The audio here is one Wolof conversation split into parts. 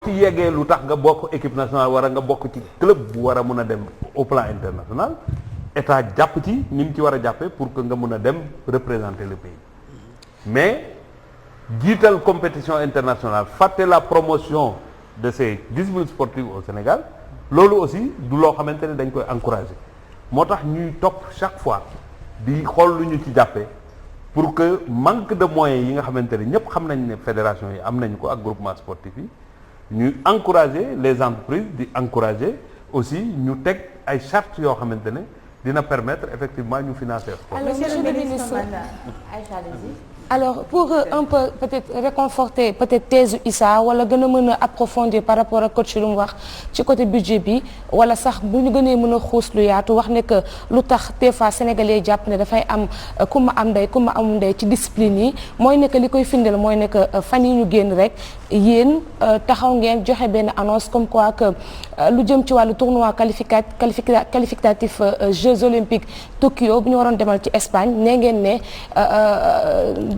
ci yeggee lu tax nga bokk équipe nationale war a nga bokk ci club bu war a mun a dem au plan international état jàpp ci ni mu ci war a jàppee pour que nga mun a dem représenter le pays mais jiital compétition internationale fàtte la promotion de ces disciplines sportives au Sénégal loolu aussi du loo xamante ne dañ koy encourager moo tax ñuy topp chaque fois di xool lu ñu ci jàppee pour que manque de moyens yi nga xamante ne ñëpp xam nañ ne fédération yi am nañ ko ak groupement sportif yi ñuy encourager les entreprises di encourager aussi ñu teg ay chartes yoo xamante ne dina permettre effectivement ñu financer sport. Alors monsieur le ministre alors pour un peu peut-être réconforter peut-être thèse Issa wala gën a mën a approfondir par rapport ak coach lu mu wax ci côté budget bi wala sax bu ñu gënee mën a xuus lu yaatu wax ne que lu tax des fois sénégalais jàpp ne dafay am ku ma am ndey ku ma amul ndey ci discipline yi mooy ne que li koy firndeel mooy ne que fan yi ñu génn rek yéen taxaw ngeen joxe benn annonce comme quoi que lu jëm ci wàllu tournoi qualificatif Jeux olympiques Tokyo bu ñu waroon demal ci Espagne nee ngeen ne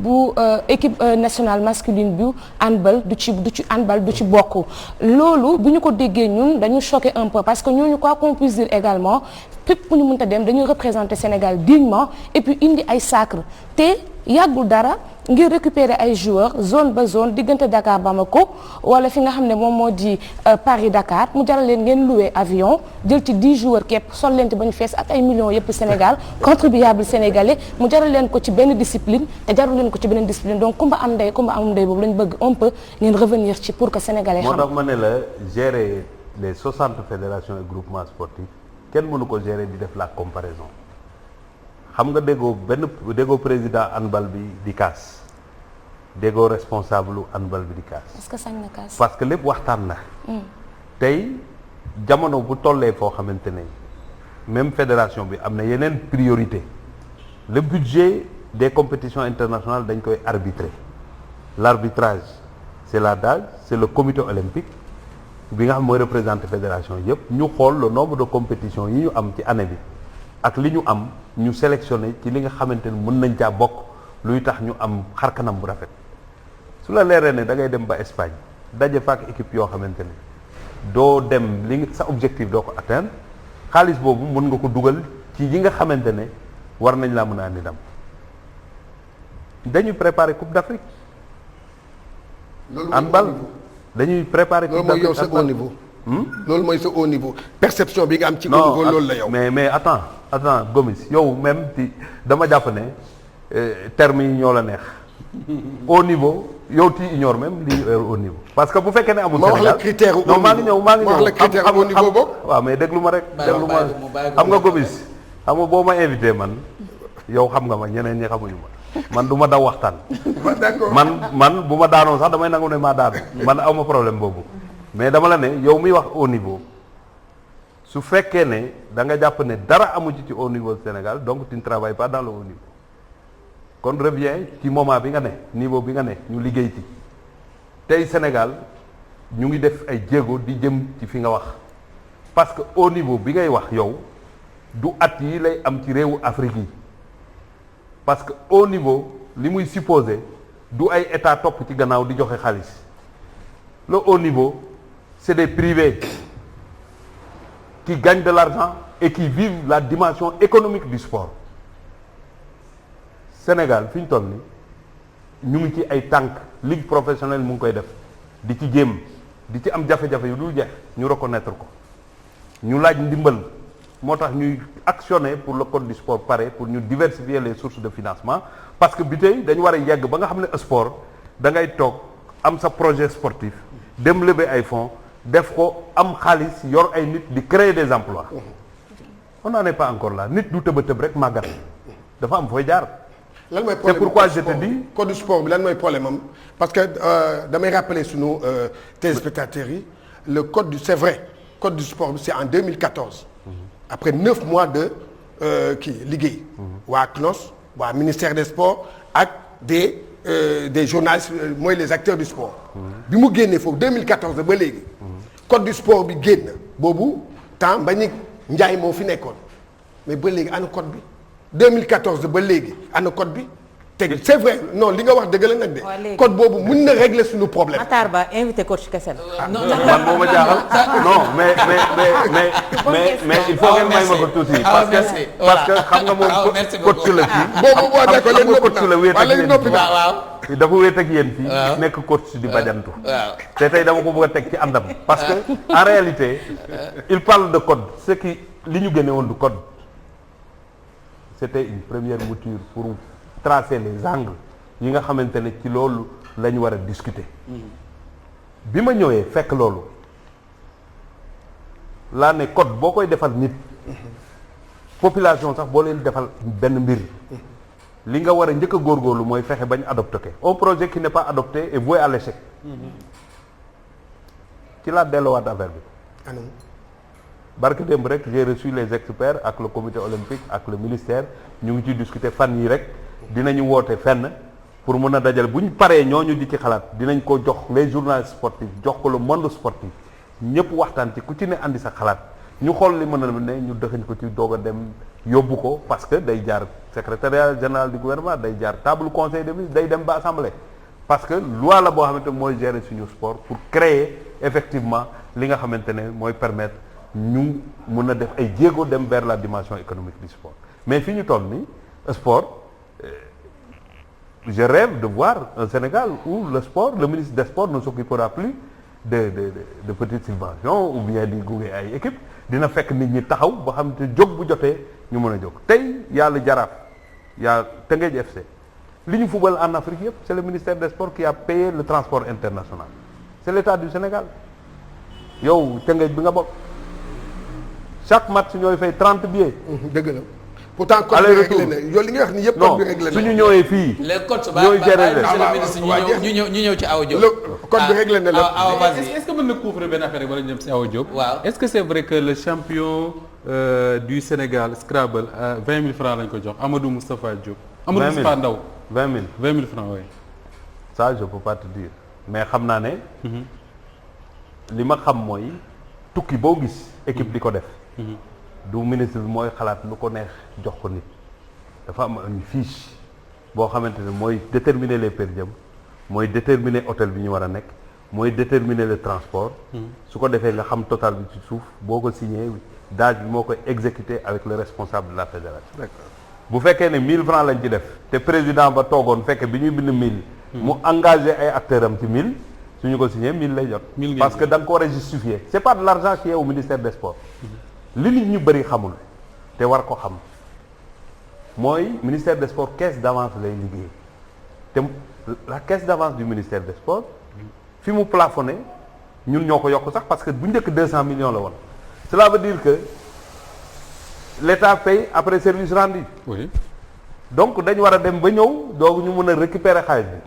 bu équipe nationale masculine bu handball du ci handball du ci bokk loolu bu ñu ko déggee ñun dañu choqué un peu parce que ñooñu quoi qu'on puisse dire également fépp bu ñu mënta dem dañuy représenter Sénégal dignement et puis indi ay sacre te yàggul dara ngir récupérer ay joueurs zone ba zone diggante Dakar Bamako wala fi nga xam ne moom moo di Paris Dakar mu jaral leen ngeen louer avion jël ci 10 joueurs képp sol leen te ba ñu fees ak ay millions yëpp Sénégal contribuable sénégalais mu jaral leen ko ci benn discipline te jarul leen ko ci beneen discipline donc kumba am ndey kumba amul ndey boobu lañ bëgg un peu ngeen revenir ci pour que sénégalais xam. moo tax ma ne la gérer les 60 fédérations et groupements sportifs kenn mënu ko gérer di def la comparaison. xam nga déggoo président handball bi di kaas déggoo responsable lu handball bi di kaas. est-ce que sañ na kaas. parce que lépp waxtaan la. tey jamono bu tollee foo xamante ne même fédération bi am na yeneen priorité le budget des compétitions internationales dañ koy arbitrer l'arbitrage c'est la DAGE c'est le comité olympique bi nga xam mooy représenter fédération yépp ñu xool le nombre de compétitions yi ñu am ci année bi. ak li ñu am ñu sélectionné ci li nga xamante ne mën nañ caa bokk luy tax ñu am xarkanam bu rafet su la leeree ne da ngay dem ba Espagne daje fa ak équipe yoo xamante ne doo dem li sa objectif doo ko atteindre xaalis boobu mën nga ko dugal ci yi nga xamante ne war nañ laa mën a andi ndam dañuy préparer Coupe d'Afrique. handball dañuy préparer Coupe d'Afrique loolu mooy yow sa haut niveau. loolu mooy sa haut niveau perception bi nga am ci haut niveau loolu la yow. mais attends Gomis yow même dama jàpp ne termes yi ñoo la neex haut niveau yow tu ignores même li haut niveau. parce que bu fekkee ne amul. Sénégal ma wax la critère haut niveau non maa ngi ñëw ma wax la critère haut niveau boobu. waaw mais déglu ma rek. déglu ma xam nga Gomis xam nga boo ma invité man yow xam nga ma ñeneen ñi xamuñu ma man du ma daw waxtaan. d'accord man bu ma daanoo sax damay nangu ne maa daanu man aw ma problème boobu. mais dama la ne yow miy wax haut niveau su fekkee ne da nga jàpp ne dara amu ci haut niveau Sénégal donc tu ne travailles pas dans le haut niveau kon reviens ci moment bi nga ne niveau bi nga ne ñu liggéey ci tey Sénégal ñu ngi def ay jéego di jëm ci fi nga wax parce que haut niveau bi ngay wax yow du at yi lay am ci réewu Afrique yi parce que haut niveau li muy supposé du ay état topp ci gannaaw di joxe xaalis le haut niveau c'est des privés qui gagnent de l'argent et qui vivent la dimension économique du sport Sénégal fi ñu toll ni ñu ngi ci ay tànk ligue professionnelle mu ngi koy def di ci jéem di ci am jafe-jafe yu dul jeex ñu reconnaître ko ñu laaj ndimbal moo tax ñuy actionner pour le code du sport pare pour ñu diversifier les sources de financement parce que bi tey dañu war a yegg ba nga xam ne sport da ngay toog am sa projet sportif dem lever ay fonds def ko am xaalis yor ay nit di créer des emplois on n'en est pas encore là nit du tëb a tëb rek màggat dafa am fooy jaar. lan mooy problème c'est pourquoi je te dis code du sport bi lan mooy problème am parce que damay rappeler sunu téléspectateurs yi le code du c'est vrai code du sport bi c'est en 2014. après 9 mois de liggéey. waa CNOS waa ministère des sports ak des journalistes mooy les acteurs du sport. bi mu génnee foofu 2014 ba léegi. code du sport bi génn boobu temps Mbagnick Ndiaye moo fi nekkoon mais ba léegi ana code bi 2014 ba léegi ana code bi te c'est vrai non li nga wax dëgg la nag de. code boobu mun na régler suñu problème. Matar Ba invité coach kese la. man moo ma jaaxal non mais il faut ngeen may ma ko tuuti. parce que xam nga moom coach la fii. boobu boo d'accord léegi coach la wéet ak yéen waaw dafa wéet ak yéen fii. nekk coach di bajantu. te tey dama ko bëgg a teg ci àndam. parce que en réalité il parle de code ce qui li ñu génne woon du code c'était une première mouture pour tracer les angles yi nga xamante ne ci loolu la ñu war a discuter. bi ma ñëwee fekk loolu laa ne code boo koy defal nit population sax boo leen defal benn mbir li nga war a njëkk a góorgóorlu mooy fexe bañ adopté ko un projet qui n'est pas adopté est voué à l'échec. ci laa delluwaat affaire bi. barke démb rek j'ai reçu les experts ak le comité olympique ak le ministère ñu ngi ciy discuter fan yi rek dinañu woote fenn pour mën a dajal bu ñu paree ñooñu di ci xalaat dinañ ko jox les journalistes sportifs jox ko le monde sportif ñëpp waxtaan ci ku ci ne andi sa xalaat ñu xool li mën a ne ñu dëxañ ko ci doog a dem yóbbu ko parce que day jaar secrétariat général du gouvernement day jaar table conseil des ministres day dem ba assemblée parce que loi la boo xamante mooy gérer suñu sport pour créer effectivement li nga xamante ne mooy permettre ñu mun a def ay jéego dem vers la dimension économique du sport mais fi ñu toll nii sport je rêve de voir un Sénégal où le sport le ministre des sports ne s'occupera plus de petites subventions ou bien di gunge ay équipe dina fekk nit ñi taxaw ba xam te jóg bu jotee ñu mën a jóg tey yàlla jaraaf yaa Teungueth FC li ñu football en Afrique yëpp c'est le ministère des sports qui a payé le transport international c'est l'État du Sénégal yow Teungueth bi nga bokk chaque match ñooy fay 30 billets. dëgg la pourtant code bi réglé na yow li nga wax ni yëpp code bi réglé na. suñu ñëwee fii. les codes ñooy gérer ñu ñëw ci Awa Diop. code bi réglé na la. est-ce que mën na couvrir benn affaire rek wala ñu dem si Awa Diop. waaw est-ce que c'est vrai que le champion du Sénégal Scrabble 20 000 francs lañ ko jox Amadou Moustapha Diop. 20 000 Amadou Moustapha Ndaw 20 000 20 000 francs oui. ça je peux pas te dire mais xam naa ne. li ma xam mooy tukki boo gis équipe di ko def. du ministre bi mooy xalaat lu ko neex jox ko nit dafa am une fiche boo xamante ne mooy déterminer les per diem mooy déterminer hôtel bi ñu war a nekk mooy déterminer le transport su ko defee nga xam total bi ci suuf boo ko signé daaj bi moo koy exécuter avec le responsable de la fédération. D'accord. bu fekkee ne 1000 francs lañ ci def te président ba toogoon fekk bi ñuy bind 1000 mu engagé ay acteurs am ci 1000 suñu ko signé 1000 lay jot parce que da nga ko war a justifier c'est pas de l'argent qui est au ministère des sports li nit ñu bëri xamul te war ko xam mooy ministère des sports caisse d'avance lay liggéey te la caisse d'avance du ministère des sports fi mu plafonné ñun ñoo ko yokk sax parce que bu njëkk 200 millions la woon cela veut dire que l'État paye après service rendu. Oui. Donc dañu war a dem ba ñëw donc ñu mën a récupérer xaalis bi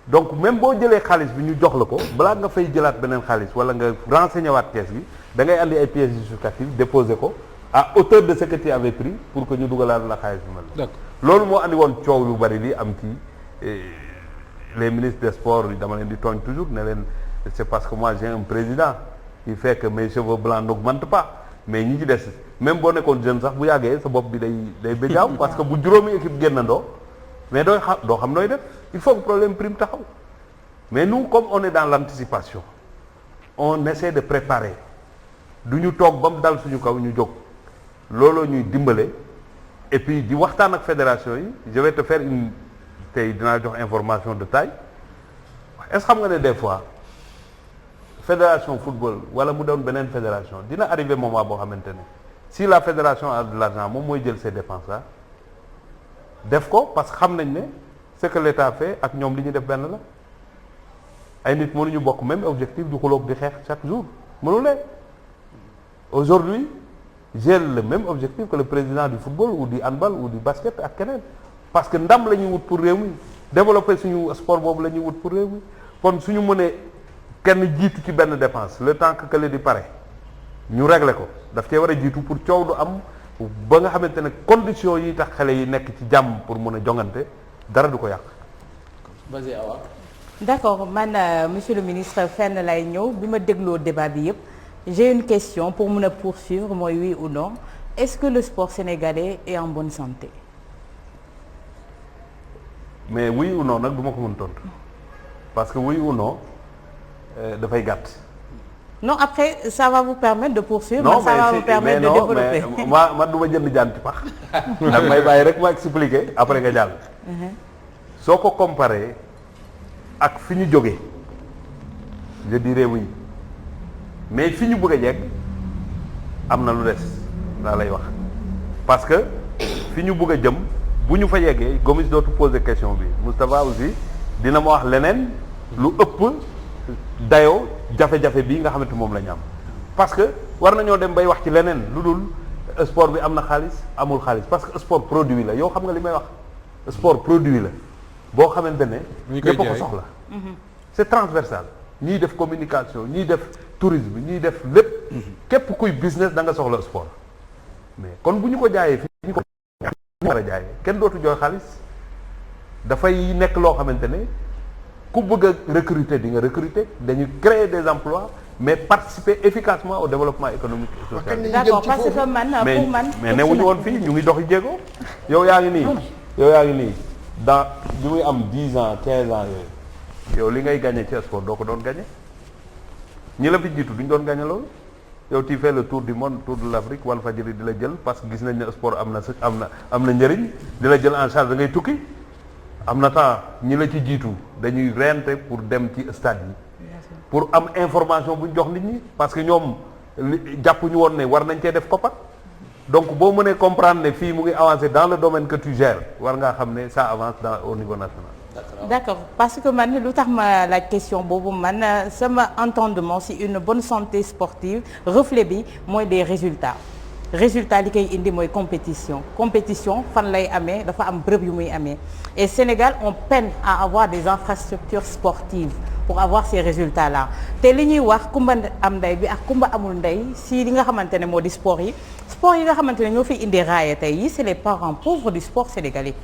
donc même boo jëlee xaalis bi ñu jox la ko balaa nga fay jëlaat beneen xaalis wala nga renseigner waat caisse bi da ngay andi ay pièces justificatives déposer ko à hauteur de ce que tu avais pris pour que ñu dugalaat la xaalis bi mel. D'accord. loolu moo andi woon coow yu bari li am ci les ministres des sports dama leen di tooñ toujours ne leen c'est parce que moi j'ai un président qui fait que mes cheveux blancs n'augmentent pas mais ñi ci des même boo nekkoon jeune sax bu yàggee sa bopp bi day béjaaw parce que bu juróomi équipe génnandoo mais doo xam nooy def il faut que problème prime taxaw mais nous comme on est dans l'anticipation on essaie de préparer du ñu toog ba mu dal suñu kaw ñu jóg looloo ñuy dimbale et puis di waxtaan ak fédération yi je vais te faire une tey dinaa jox information de taille est-ce que xam nga ne des fois fédération football wala mu doon beneen fédération dina arriver moment boo xamante ne si la fédération a de l'argent moom mooy jël ces dépenses là def ko parce que xam nañ ne ce que l'État fait ak ñoom li ñu def benn la ay nit mënuñu bokk même objectif du xuloog di xeex chaque jour mënu ne aujourd'hui j'ai le même objectif que le président du football ou du handball ou du basket ak keneen parce que ndam la ñuy wut pour réew mi développer suñu sport boobu la ñuy wut pour réew mi kon suñu mënee kenn jiitu ci benn dépense le temps que kële di pare ñu régler ko daf cee war a jiitu pour coow du am ba nga xamante ne conditions yi tax xale yi nekk ci jàmm pour mën a jongante dara du ko yàq. Vas-y Awa. D'accord man monsieur le ministre fenn lay ñëw bi ma dégloo débat bi yëpp j'ai une question pour mën a poursuivre mooy oui ou non est-ce que le sport sénégalais est en bonne santé. mais oui ou non nag du ma ko mën tontu parce que oui ou non dafay gàtt. non après ça va vous permettre de poursuivre. non ça va vous permettre de développer. mais man du ma jënd jaan ci pax. ndax may bàyyi rek ma expliquer après nga jàll. soo ko comparé ak fi ñu jógee je dirais oui mais fi ñu bëgg a yegg am na lu des laa lay wax parce que fi ñu bëgg a jëm bu ñu fa yeggee Gomis dootu poser question bi Moustapha aussi dina ma wax leneen lu ëpp dayoo jafe-jafe bii nga xamante moom la ñu am parce que war nañoo dem bay wax ci leneen lu dul sport bi am na xaalis amul xaalis parce que sport produit la yow xam nga li may wax sport produit la boo xamante ne ñëpp a ko soxla c'est transversal ñiy def communication ñiy def tourisme ñiy def lépp képp kuy business da nga soxla sport mais kon bu ñu ko jaayee fi ñu ko war a jaayee kenn dootu jooy xaalis dafay nekk loo xamante ne ku bëgg a recruter di nga recruter dañuy créer des emplois mais participer efficacement au développement économique et social. d'accord parce que man pour man mais newuñu woon fii ñu ngi doxi jéego yow yaa ngi nii dans bi muy am 10 ans 15 ans yooyu yow li ngay gagné ci sport doo ko doon gagné ñi la fi jiitu duñ doon gagné loolu yow tu fais le tour du monde tour de l'Afrique Walfadjri di la jël parce que gis nañ ne sport am na njëriñ di la jël en charge da ngay tukki am na temps ñi la ci jiitu dañuy rente pour dem ci stade yi pour am information bu ñu jox nit ñi parce que ñoom jàpp ñu woon ne war nañ cee def koppar donc boo mënee comprendre ne fii mu ngi avancer dans le domaine que tu gères war ngaa xam ne ça avance au niveau national. d'accord parce que man lu tax ma laaj question boobu man sama entendement si une bonne santé sportive reflet bi mooy des résultats li koy indi mooy compétition fan lay amee dafa am bërëb yu muy amee et Sénégal on peine à avoir des infrastructures sportives pour avoir ces résultats là te li ñuy wax kumba am ndey bi ak kumba amul ndey si li nga xamante ne moo di sport yi nga xamante ne ñoo fiy indi raaya tey yi c'est les parents pauvres du sport sénégalais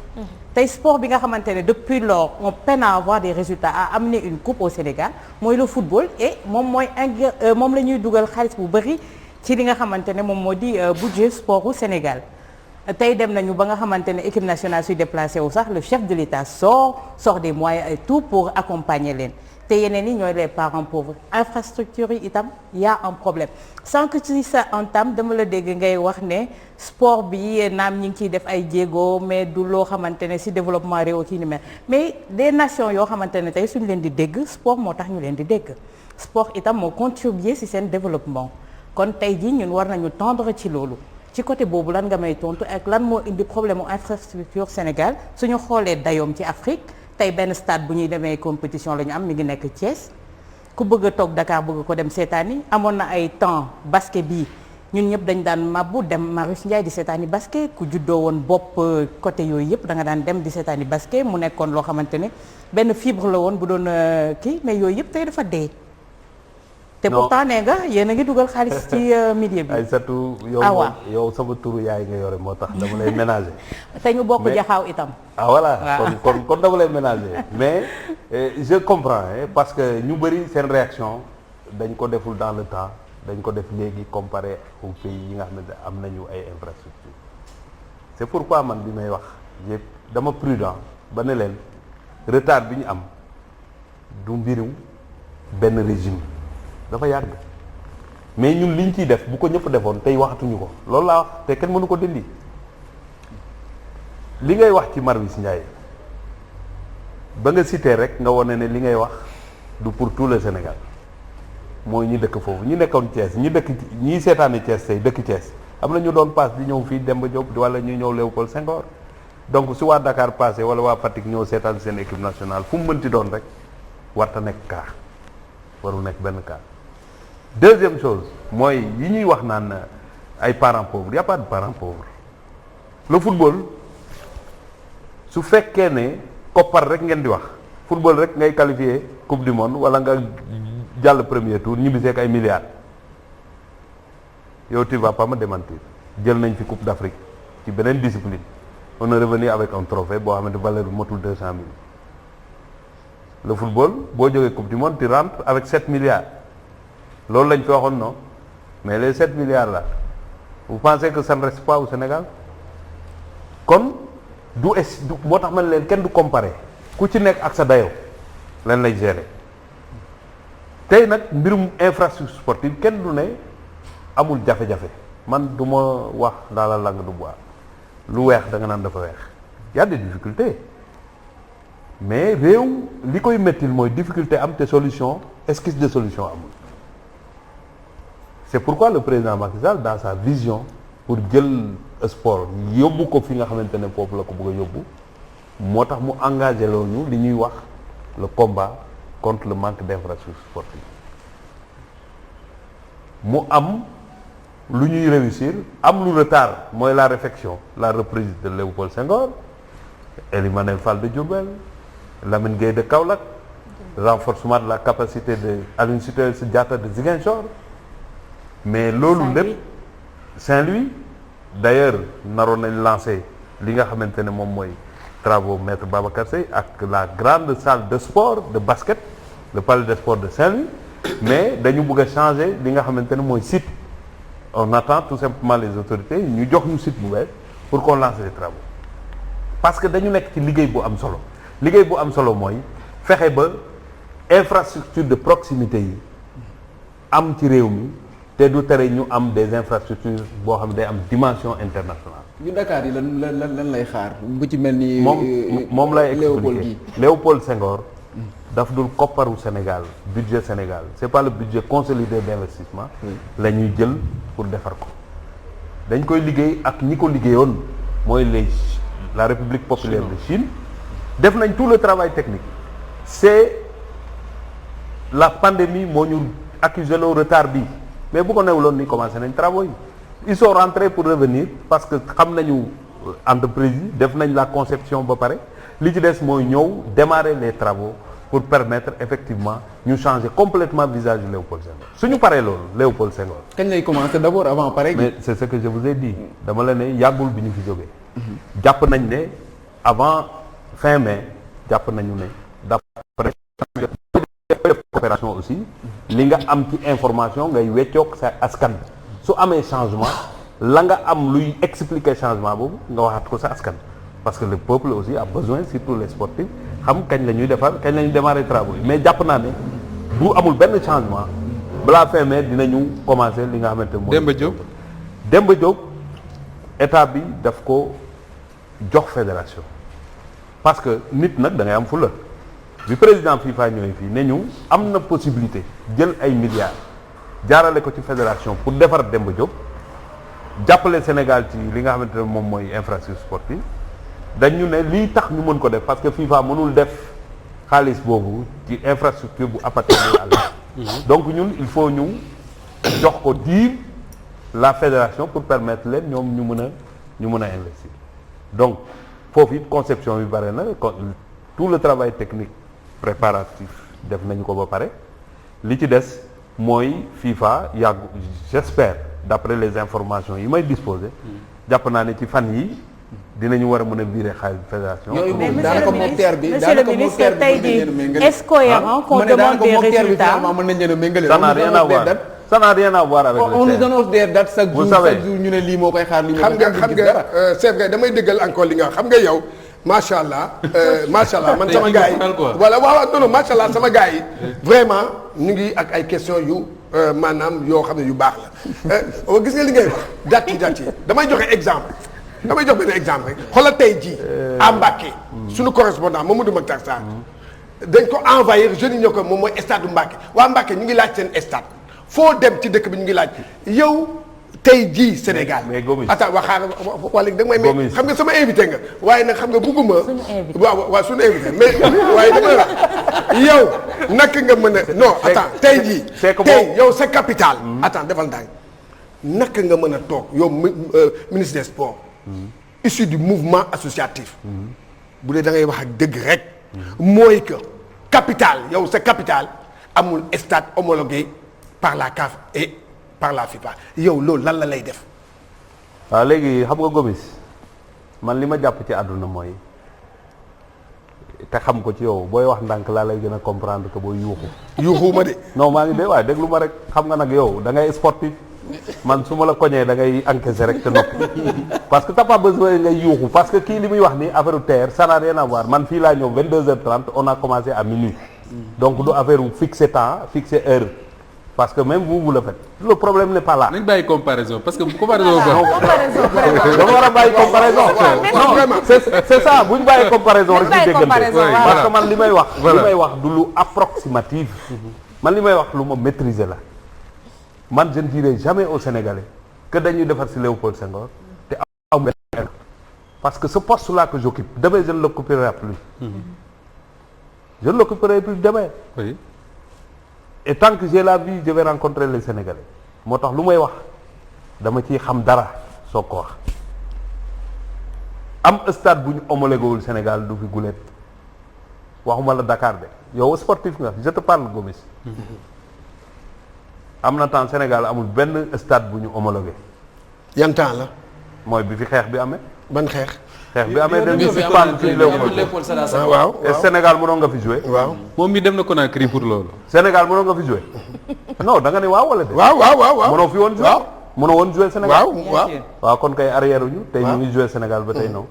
tey sport bi nga xamante ne depuis lors on peine à avoir des résultats à amener une coupe au Sénégal mooy le football et moom la ñuy dugal xaalis bu bëri ci li nga xamante ne moom moo di budget sportu Sénégal tey dem nañu ba nga xamante ne équipe nationale suy déplacé wu sax le chef de l'État sort des moyens et tout pour accompagner leen te yeneen yi ñooy les parents pauvres infrastructure yi itam y a un problème sans que ci sa entame dama la dégg ngay wax ne sport bi naam ñi ngi ciy def ay jéego mais du loo xamante ne si développement réew kii ni mel mais des nations yoo xamante ne tey suñu leen di dégg sport moo tax ñu leen di dégg sport itam moo contribuer si seen développement kon tey jii ñun war nañu tendre ci loolu ci côté boobu lan nga may tontu ak lan moo indi problème mu infrastructure Sénégal suñu xoolee dayoom ci Afrique tey benn stade bu ñuy demee compétition la ñu am mi ngi nekk Thiès ku bëgg a toog Dakar bëgg ko dem seetaani amoon na ay temps basket bi ñun ñëpp dañ daan mabbu dem Marius Ndiaye di seetaani basket ku juddoo woon bopp côté yooyu yëpp da nga daan dem di seetaani basket mu nekkoon loo xamante ne benn fibre la woon bu doon kii mais yooyu yëpp tey dafa dee. te pourtant nee nga yéen a ngi dugal xaalis ci milieu bi. Aïssatou yow sama turu yaay nga yore moo tax dama lay ménager. te ñu bokk jaxaaw itam. Voilà kon dama lay ménager mais je comprends parce que ñu bëri seen réaction dañ ko deful dans le temps dañ ko def léegi comparé aux pays yi nga xam ne am nañu ay infrastructures c'est pourquoi man bi may wax dama prudent ba ne leen retard bi ñu am du mbiru benn régime. dafa yàgg mais ñun liñ ciy def bu ko ñëpp defoon tey waxatuñu ko loolu laa wax te kenn mënu ko dindi li ngay wax ci Marius Ndiaye ba nga cité rek nga wone ne li ngay wax du pour tout le Sénégal mooy ñi dëkk foofu ñi nekkoon Thiès ñi seetaani Thiès tey dëkk Thiès am na ñu doon paas di ñëw fii Demba Diop wala ñu ñëw Léopold Senghor donc su waa Dakar passé wala waa Fatick ñëw seetaan seen équipe nationale fu mu mënti doon rek warta nekk cas waru nekk benn cas. Deuxième chose mooy yi ñuy wax naan ay parents pauvres y a pas de parents pauvres le football su fekkee ne koppar rek ngeen di wax football rek ngay qualifier coupe du monde wala nga jàll premier tour ñibbisee ak ay milliards yow tu vas pas me démentir jël nañ fi coupe d'Afrique ci beneen discipline on est revenu avec un trophée boo xamante valeur bi motul 200 000 le football boo jógee coupe du monde tu rentres avec 7 milliards loolu lañ fi waxoon non mais les 7 milliards là vous pensez que ça ne reste pas au Sénégal kon du moo tax man leen kenn du comparer ku ci nekk ak sa dayoo leen lay gérer tey nag mbirum infrastructure sportive kenn du ne amul jafe-jafe man du ma wax dans la langue de bois lu weex da nga naan dafa weex y a des difficultés mais réew li koy mettil mooy difficulté am te solution esquisse de solution amul c'est pourquoi le président Macky Sall dans sa vision pour jël sport yóbbu ko fi nga xamante ne foofu la ko bëgg a yóbbu moo tax mu engagé loolu li ñuy wax le combat contre le manque d'infrastructures sportives mu am lu ñuy réussir am lu retard mooy la réfection la reprise de Léopold Senghor Elimane Fall de Diourbel Lamine Gueye de Kaolack renforcement de la capacité de Aline Sitoé Diatta de Ziguinchor mais loolu lépp Saint-Louis d'ailleurs naroon nañ lancé li nga xamante ne moom mooy travaux maître Babacar Seye ak la grande salle de sport de basket le palais de sport de Saint-Louis mais dañu bëgg a changer li nga xamante ne mooy site on attend tout simplement les autorités ñu jox ñu site bu bees pour qu'on lance les travaux parce que dañu nekk ci liggéey bu am solo liggéey bu am solo mooy fexe ba infrastructure de proximité yi am ci réew mi te du tere ñu am des infrastructures boo xam ne day am dimension internationale. ñu Dakar yi lan lay xaar bu ci mel ni. moom lay Léopold expliquer Léopold Senghor daf dul kopparu Sénégal budget Sénégal c'est pas le budget consolidé d'investissement la ñuy jël pour defar ko dañ koy liggéey ak ñi ko liggéeyoon mooy la République populaire de Chine def nañ tout le travail technique c'est la pandémie moo ñu accusé le retard bi mais bu ko newuloon ni commencé nañ travaux yi ils sont rentrés pour revenir parce que xam nañu entreprise yi def nañ la conception ba pare li ci des mooy ñëw démarrer les travaux pour permettre effectivement ñu changer complètement visage du Léopold Senghor suñu paree loolu Léopold Senghor. kañ lay commencer d'abord avant pare. mais c'est ce que je vous ai dit dama la ne yàggul bi ñu fi jógee. jàpp nañ ne avant fin mai jàpp nañu ne d'après coopération aussi li nga am ci information ngay weccoog sa askan su amee changement la nga am luy expliquer changement boobu nga waxaat ko sa askan parce que le peuple aussi a besoin surtout les sportifs xam kañ la ñuy defar kañ la ñuy démarrer travaux yi mais jàpp naa ne bu amul benn changement balaa fin mai dinañu commencer li nga xamante mooy Demba Diop état bi daf ko jox fédération parce que nit nag da ngay am fulla bi président FIFA ñëwee fii ne ñu am na possibilité jël ay milliards jaarale ko ci fédération pour defar Demba Diop jàppale Sénégal ci li nga xamante ne moom mooy infrastructure sportive dañu ne lii tax ñu mën ko def parce que FIFA mënul def xaalis boobu ci infrastructure bu appartenir à l'État donc ñun il faut ñu jox ko diir la fédération pour permettre leen ñoom ñu mën a investir donc foofu it conception bi bare na tout le travail technique préparatif def nañu ko ba pare li ci des mooy FIFA yàggu j'espère d'après les informations yi may disposer jàpp naa ne ci fan yi dinañu war a mën a virer xaalis fédération. mais monsieur le ministre tey jii est-ce cohérent qu'on demande des résultats. ça n'a rien à voir ça n'a rien à voir avec on nous annonce des dates chaque jour ñu ne lii moo koy xaar lii moo koy xaar. xam nga c'est vrai damay dëggal encore li nga xam nga yow macha allah man sama gars yi voilà waaw non macha allah sama gars yi vraiment ñu ngi ak ay questions yu maanaam yoo xam ne yu baax la gis nga li ngay wax date yi damay joxe exemple. damay jox benn exemple rek xoolal tey jii à Mbacké suñu correspondant Mamadou Mactar Sarr dañ ko envahir jeunes yi ñoo ko moom mooy stade bu Mbacké waa Mbacké ñu ngi laaj seen stade foo dem ci dëkk bi ñu ngi laaj yow tey jii Sénégal attends waxaar wala da nga may xam nga sama invité nga waaye nag xam nga bugguma waaw suñu invité mais waaye dama la yow naka nga mën a non attends tey jii tey yow sa capital attends defal ndànk naka nga mën a toog yow ministre des sports issu du mouvement associatif bu dee da ngay wax ak dëgg rek mooy que capital yow sa capital amul stade homologué par la CAF et par la FIFA yow loolu lan la lay def. waaw léegi xam nga Gomis man li ma jàpp ci àdduna mooy te xam ko ci yow booy wax ndànk laa lay gën a comprendre que booy yuuxu ma de. non maa ngi de waaye déglu ma rek xam nga nag yow da ngay sportif man su ma la koñee da ngay encaisser rek te noppi parce que t'as pas besoin ngay yuuxu parce que kii li muy wax ni affaire terre ça n'a rien à voir man fii laa ñëw 22h30 on a commencé à minuit donc du affaire u fixer temps fixer heure parce que même vous le faites le problème n'est pas là. nañ bàyyi comparaison parce que comparaison dama war a bàyyi comparaison non vraiment c'est ça bu ñu bàyyi comparaison rek ñu déggante parce que man li may wax du lu approximatif man li may wax lu ma maîtriser la man je ne dirai jamais aux Sénégalais que dañuy defar ci Léopold Senghor te am benn parce que ce poste là que j'occupe demain je ne l'occuperai plus je ne l'occuperai plus demain oui. et tant que j'ai la vie je vais rencontrer les Sénégalais moo tax lu may wax dama ciy xam dara soo ko wax am stade bu ñu homologué wul Sénégal du fi gulet waxuma la Dakar de yow sportif nga je te parle Gomis am na temps Sénégal amul benn stade bu ñu homologué. yan temps la. mooy bi fi xeex bi amee. ban xeex. xeex bi amee dañuy suspendre fii Léopold waaw et Sénégal mënoon nga fi jouer. waaw moom mi dem na Conakry pour loolu. Sénégal mënoon nga fi jouer non da nga ne waaw wala de. waaw mënoo fi woon jouer. waaw mënoo woon jouer Sénégal. waaw kon kay arrière ñu tey ñu ngi jouer Sénégal ba tey non.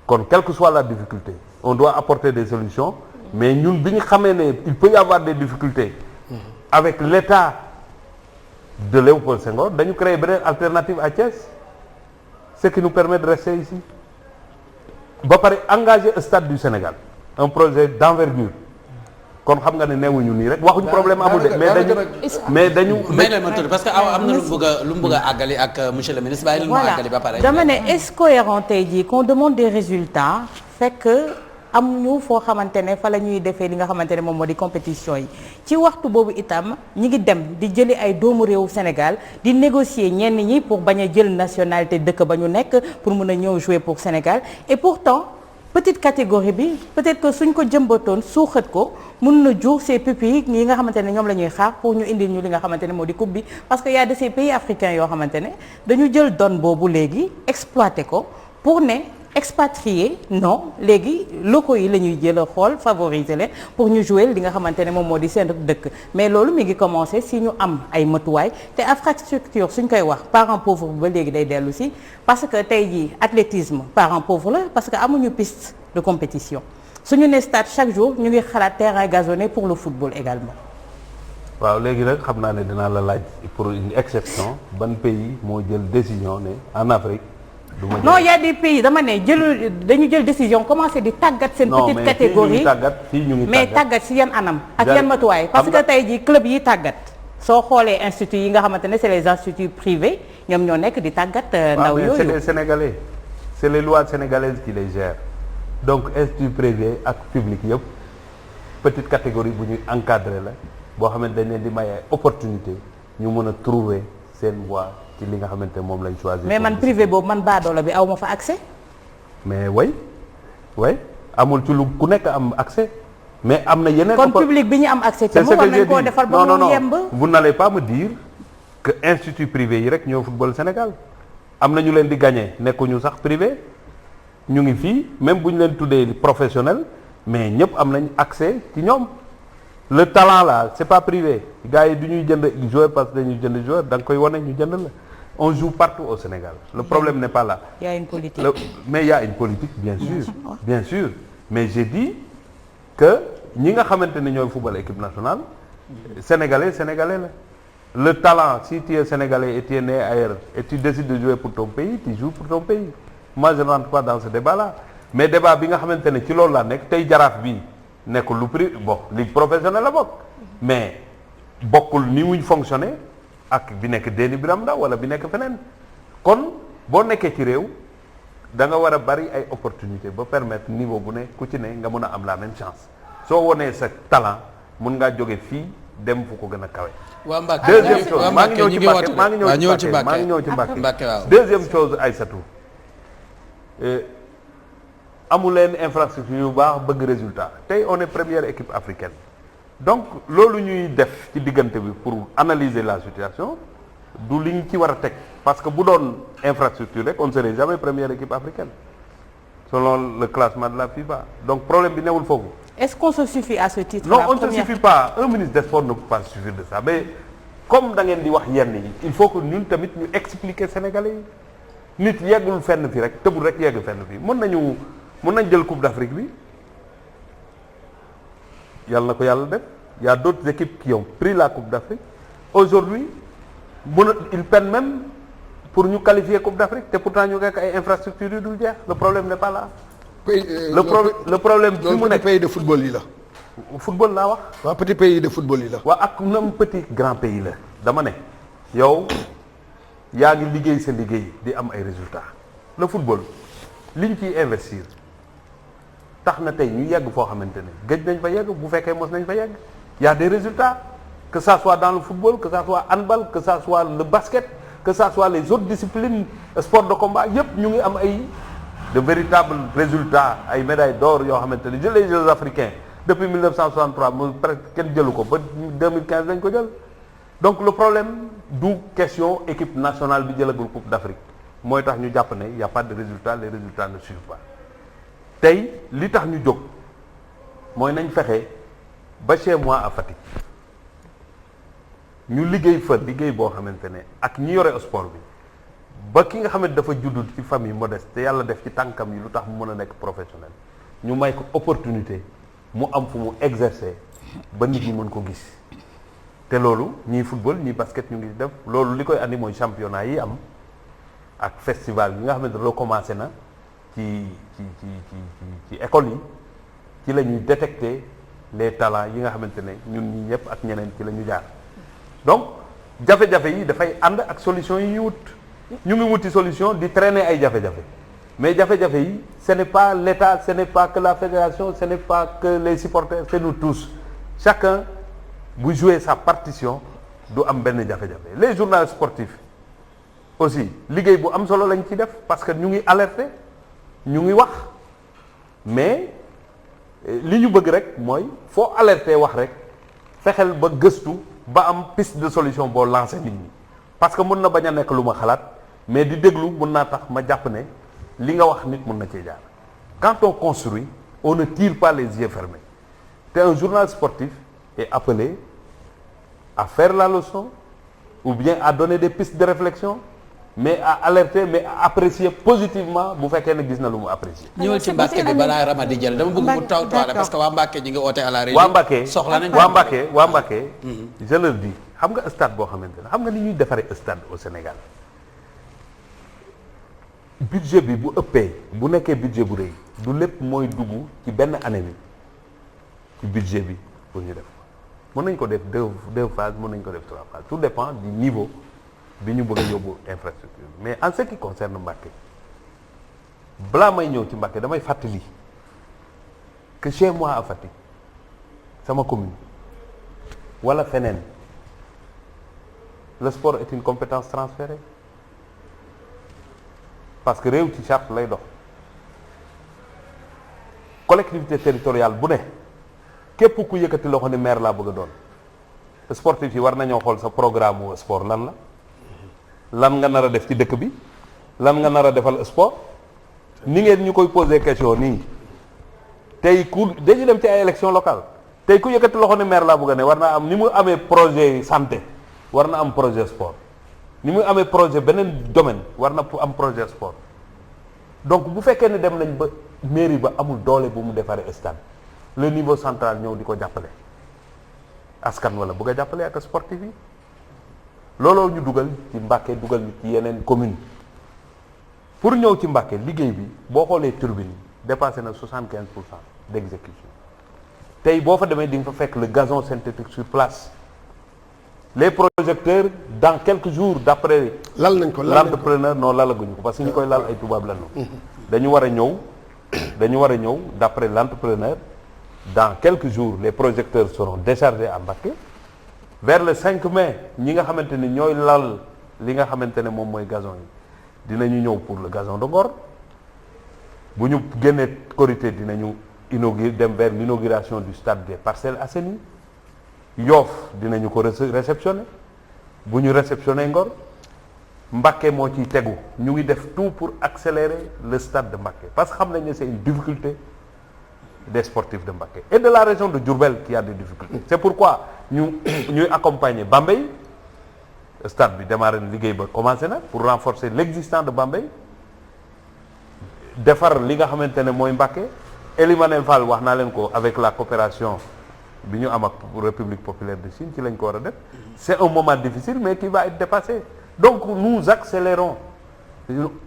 kon quelle que soit la difficulté on doit apporter des solutions mais ñun bi ñu xamee ne il peut y avoir des difficultés avec l'état de Léopold Senghor dañu créer beneen alternative à Thiès ce qui nous permet de rester ici ba pare engager un stade du Sénégal un projet d'envergure kon xam nga ne neewuñu nii rek waxuñu problème amul de mais dañu may leen ma tudd parce que am na lu mu bëgg a àggali ak monsieur le ministre bàyyi lu mu àggali ba pare dama ne est-ce cohérent tey jii qu'on demande des résultats fekk am ñu foo xamante ne fa la ñuy defee li nga xamante ne moom moo di compétition yi ci waxtu boobu itam ñi ngi dem di jëli ay doomu réewu Sénégal di négocier ñenn ñi pour bañ a jël nationalité dëkk ba ñu nekk pour mun a ñëw jouer pour Sénégal et pourtant petite catégorie bi peut-être que suñ ko jëmbatoon suuxat ko mun na jur ces pupilles yi nga xamante ne ñoom la ñuy xaar pour ñu indil ñu li nga xamante ne moo di coupe bi parce que y a de ces pays africains yoo xamante ne dañu jël donne boobu léegi exploiter ko pour ne expatriés non léegi locaux yi la ñuy jël a xool favoriser leen pour ñu jouer li nga xamante ne moom moo di seen dëkk mais loolu mi ngi commencer si ñu am ay matuwaay te infrastructure suñ koy wax parent pauvre ba léegi day dellu si parce que tey jii athlétisme parent pauvre la parce que amuñu piste de compétition suñu ne stade chaque jour ñu ngi xalaat terrain gazonné pour le football également. waaw léegi nag xam naa ne dinaa la laaj pour une exception ban pays moo jël décision ne en Afrique. non il y a des pays dama ne dañu jël décision commencé di tàggat seen petite catégorie mais tàggat si yan anam ak yan matuwaay parce que tey jii club yi tàggat soo xoolee instituts yi nga xamante ne c'est les instituts privés ñoom ñoo nekk di tàggat ndaw yooyu c'est les Sénégalais c'est les lois sénégalaises qui les gèrent donc institut privé ak public yëpp petite catégorie bu ñuy encadrer la boo xamante dañ leen di may ay opportunité ñu mën a trouver seen voie ci li nga xamante moom lañ choisir. mais man privé boobu man baadoola bi aw ma fa accès. mais way amul ci lu ku nekk am accès mais am na yeneen. kon public bi ñu am accès te mu war nañ koo defar ba mu yemb. vous n'allez pas me dire que institut privé yi rek ñoo football Sénégal am na ñu leen di gagner nekkuñu sax privé ñu ngi fii même bu ñu leen tuddee professionnel mais ñëpp am nañ accès ci ñoom. le talent là c'est pas privé gars yi du ñuy jënd joueur parce que dañuy jënd joueur da nga koy wane ñu jënd la on joue partout au Sénégal le problème n'est pas là. Il y a une politique. Mais il y a une politique bien sûr mais j'ai dit que ñi nga xamante ne ñooy football équipe nationale sénégalais la le talent si tu es sénégalais et tu es né ailleurs et tu décides de jouer pour ton pays tu joues pour ton pays moi je ne rentre pas dans ce débat là mais débat bi nga xamante ne ci loolu laa nekk tey jaraaf bi nekkul lu prix bon ligue professionnelle la bokk mais bokkul ni wuñ fonctionner ak bi nekk Déni Biram Ndaw wala bi nekk feneen kon boo nekkee ci réew da nga war a bari ay opportunité ba permettre niveau bu ne ku ci ne nga mën a am la même chance soo wonee sa talent mun ngaa jóge fii dem fu ko gën a kawe. waa Mbacke deuxième chose maa ngi ñëw ci Mbacke waaw deuxième chose Aïssatou amu leen infrastructure yu baax bëgg résultat tey on est première équipe africaine donc loolu ñuy def ci diggante bi pour analyser la situation du li ñu ci war a teg parce que bu doon infrastructure rek on ne serait jamais première équipe africaine selon le classement de la FIFA donc problème bi newul foofu. Est-ce qu'on se suffit à ce titre? Non, on ne se suffit pas. Un ministre des Sports ne peut pas suffire de ça mais comme da ngeen di wax yenn yi il faut que ñun tamit ñu expliquer Sénégalais yi nit yeggul fenn fi rek tëbul rek yegg fenn fi mën nañ jël Coupe d'Afrique bi yàlla na ko yàlla def y a d'autres équipes qui ont pris la Coupe d'Afrique aujourd'hui ils peinent même pour ñu qualifier Coupe d'Afrique te pourtant ñu nekk ay infrastructures yu dul jeex le problème n'est pas là. le problème fi mu nekk pays de football yi la. football laa wax. waaw petit pays de football yi la. waaw ak nam petit grand pays la dama ne yow yaa ngi liggéey sa liggéey di am ay résultats le football liñ ciy investir tax na tey ñu yegg foo xamante ne gëj nañ fa yegg bu fekkee mos nañ fa yegg y a des résultats que ça soit dans le football que ça soit handball que ça soit le basket que ça soit les autres disciplines sport de combat yépp ñu ngi am ay de véritables résultats ay médailles d'or yoo xamante ne les Jeux africains depuis 1963 mu presque kenn jëlu ko ba 2015 lañ ko jël donc le problème du question équipe nationale bi jëlagul Coupe d'Afrique mooy tax ñu jàpp ne y a pas de résultats les résultats ne suivent pas tey li tax ñu jóg mooy nañ fexe ba chez moi à Fatick ñu liggéey fa liggéey boo xamante ne ak ñi yore sport bi ba ki nga xamante dafa judd ci famille modeste te yàlla def ci tànkam yi lu tax mu mën a nekk professionnel ñu may ko opportunité mu am fu mu exercer ba nit ñi mën ko gis te loolu ñii football ñii basket ñu ngi def loolu li koy andi mooy championnat yi am ak festival yi nga xamante ne recommencé na ci école yi ci la ñuy détecter les talents yi nga xamante ne ñun ñi ñëpp ak ñeneen ci la ñu jaar donc jafe-jafe yi dafay ànd ak solution yi ñu wut ñu ngi wuti solution di traîner ay jafe-jafe mais jafe-jafe yi ce n'est pas l'État ce n'est pas que la fédération ce n'est pas que les supporters c'est nous tous chacun bu jouer sa partition du am benn jafe-jafe les journalistes sportifs aussi liggéey bu am solo lañ ci def parce que ñu ngi alerter ñu ngi wax mais li ñu bëgg rek mooy foo alerter wax rek fexeel ba gëstu ba am piste de solution boo lancer nit ñi parce que mun na bañ a nekk lu ma xalaat mais di déglu mun naa tax ma jàpp ne li nga wax nit mun na cee jaar quand on construit on ne tire pas les yeux fermés te un journal sportif est appelé à faire la leçon ou bien à donner des pistes de réflexion mais à alerter mais à apprécier positivement bu fekkee ne gis na lu mu apprécier. ñëwal ci Mbàkke bi balaa Ramadi jël dama bëgg mu taw toile parce que waa Mbàkke ñu ngi oote à la régie. waa Mbàkke soxla nañ waa Mbàkke je leur dis xam nga stade boo xamante ne xam nga ni ñuy defaree stade au Sénégal budget bi bu ëppee bu nekkee budget bu rëy du lépp mooy dugg ci benn année bi ci budget bi pour ñu def mën nañ ko def deux phases mën nañ ko def trois phases tout dépend du niveau bi ñu bëgg a yóbbu infrastructure mais en ce qui concerne Mbacké balaa may ñëw ci Mbacké damay fàttali que chez moi à Fatick sama commune wala feneen le sport est une compétence transférée parce que réew ci charte lay dox collectivité territoriale bu ne képp ku yëkkati loxo ne maire laa bëgg a doon sportif yi war nañoo xool sa programme wu sport lan nga nar a def ci dëkk bi lan nga nar a defal sport ni ngeen ñu koy poser question nii tey ku dañu dem ci ay élection locale tey ku yëkkati loxo ne maire laa bëgg a ne war naa am ni mu amee projet santé war na am projet sport ni mu amee projet beneen domaine war na am projet sport donc bu fekkee ne dem nañ ba mairie ba amul doole bu mu defaree stade le niveau central ñëw di ko jàppale askan wala bëgg a jàppale ak sportif yi looloo ñu dugal ci Mbacké dugal ñu ci yeneen commune pour ñëw ci Mbacké liggéey bi boo xoolee turbine yi dépassé na 75% d'exécution tey boo fa demee di nga fa fekk le gazon synthétique sur place les projecteurs dans quelques jours d'après lal nañ ko l'entrepreneur non lalaguñu ko parce que ñu koy lal ay tubaab lañu dañu war a ñëw d'après l'entrepreneur dans quelques jours les projecteurs seront déchargés à Mbacké vers le 5 mai ñi nga xamante ni ñooy lal li nga xamante ne moom mooy gazon yi dinañu ñëw pour le gazon de Ngor bu ñu génnee Korité dinañu inaugurer dem vers l'inauguration du stade des Parcelles Assainies Yoff dinañu ko réceptionner bu ñu réceptionner Ngor Mbacké moo ciy tegu ñu ngi def tout pour accélérer le stade de Mbacké parce que xam nañ ne c'est une difficulté des sportifs de Mbacké et de la région de Diourbel qui a des difficultés c'est pourquoi ñuy accompagner Bambey stade bi démarré na liggéey ba commencé na pour renforcer l'existant de Bambey defar li nga xamante ne mooy Mbacké Elimanel Fall wax naa leen ko avec la coopération bi ñu am ak République populaire de Chine ci lañ ko war a def c'est un moment difficile mais qui va être dépassé donc nous accélérons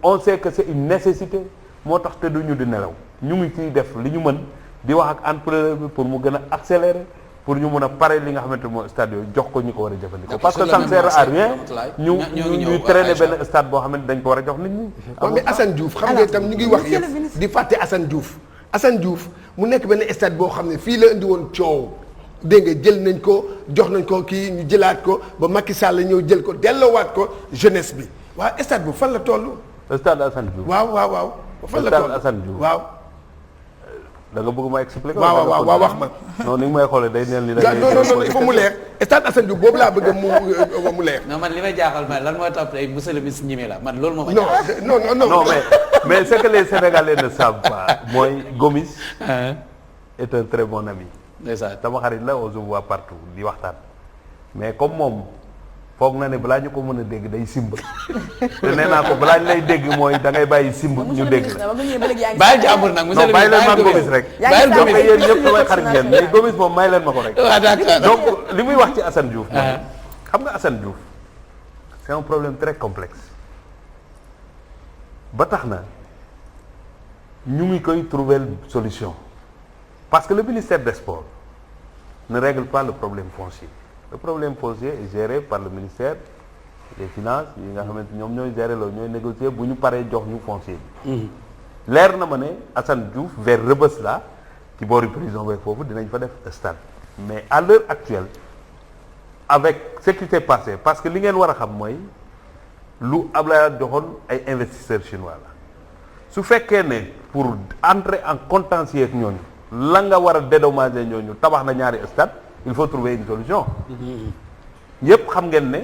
on sait que c'est une nécessité moo tax te duñu di nelaw ñu ngi ciy def li ñu mën di wax ak entrepreneur bi pour mu gën a accélérer pour ñu mun a pare li nga xamante ne mooy stade yooyu jox ko ñu ko war a jëfandikoo parce que ça ne sert à rien ñu traîner benn stade boo xamante dañ ko war a jox nit ñi. waaw mais Assane Diouf xam nga itam ñu ngi wax yëpp di fàtte Assane Diouf mu nekk benn stade boo xam ne fii la indi woon coow dégg nga jël nañ ko jox nañ ko kii ñu jëlaat ko ba Macky Sall ñëw jël ko delloowaat ko jeunesse bi waaw stade bu fan la toll. stade Assane Diouf waaw. fan la toll stade Assane Diouf waaw. da nga bëgg ma expliquer. waaw wax ma. non ni nga may xoolee day neel ni. non il faut mu leer stade Assane Diouf boobu laa bëgg mu leer. non man li may jaaxal man lan mooy topp tey monsieur le ministre ñime la man loolu moo ma jaaxal. non mais ce que les Sénégalais ne savent pas mooy Gomis est un très bon ami. ndeysaan sama xarit la on se voit partout di waxtaan mais comme moom foog na ne balaa ñu ko mën a dégg day simb te nee naa ko balaa ñu lay dégg mooy da ngay bàyyi simb ñu dégg la. bàyyi jàmbur nag monsieur le bàyyi leen ma Gomis rek. bàyyi Gomis donc yéen ñëpp samay xarit ngeen mais Gomis moom may leen ma ko rek. waaw d'accord donc li muy wax ci Assane Diouf. mooy xam nga Assane Diouf c'est un problème très complexe ba tax na ñu ngi koy trouver solution parce que le ministère des Sports ne règle pas le problème foncier. Le problème foncier est géré par le ministère des Finances yi nga xamante ñoom ñooy gérer loolu ñooy négocier bu ñu paree jox ñu foncier bi. leer na ma ne Assane Diouf vers Rebeuss la ci boori prison beeg foofu dinañ fa def stade mais à l'heure actuelle avec ce qui s'est passé parce que li ngeen war a xam mooy lu Abdoulaye joxoon ay investisseurs chinois la su fekkee ne pour entrer en contentieux ak ñooñu la nga war a dédommager ñooñu tabax na ñaari stade il faut trouver une solution. yëpp xam ngeen ne